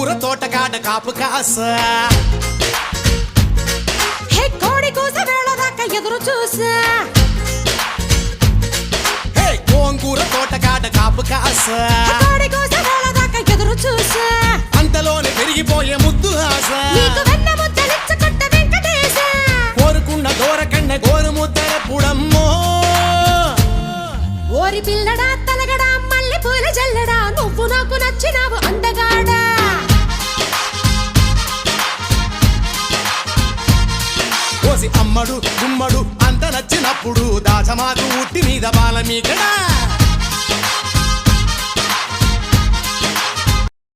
గోంగూర తోటకాడ కాపు కాస హే కోడి కూస వేళ దాకా ఎదురు చూసా హే గోంగూర తోటకాడ కాపు కాస కోడి కూస వేళ దాకా ఎదురు చూసా అంతలోనే పెరిగిపోయే ముద్దు ఆశ నీకు వెన్న ముద్దలిచ్చుకుంట వెంకటేశ కోరుకున్న దూరకన్న గోరు ముద్దర పుడమ్మో ఓరి పిల్లడా తలగడా మల్లె పూల జల్లడా నువ్వు నాకు నచ్చినావు అందగాడా కోసి అమ్మడు గుమ్మడు అంత నచ్చినప్పుడు దాచమాకు ఉట్టి మీద బాల మీకడా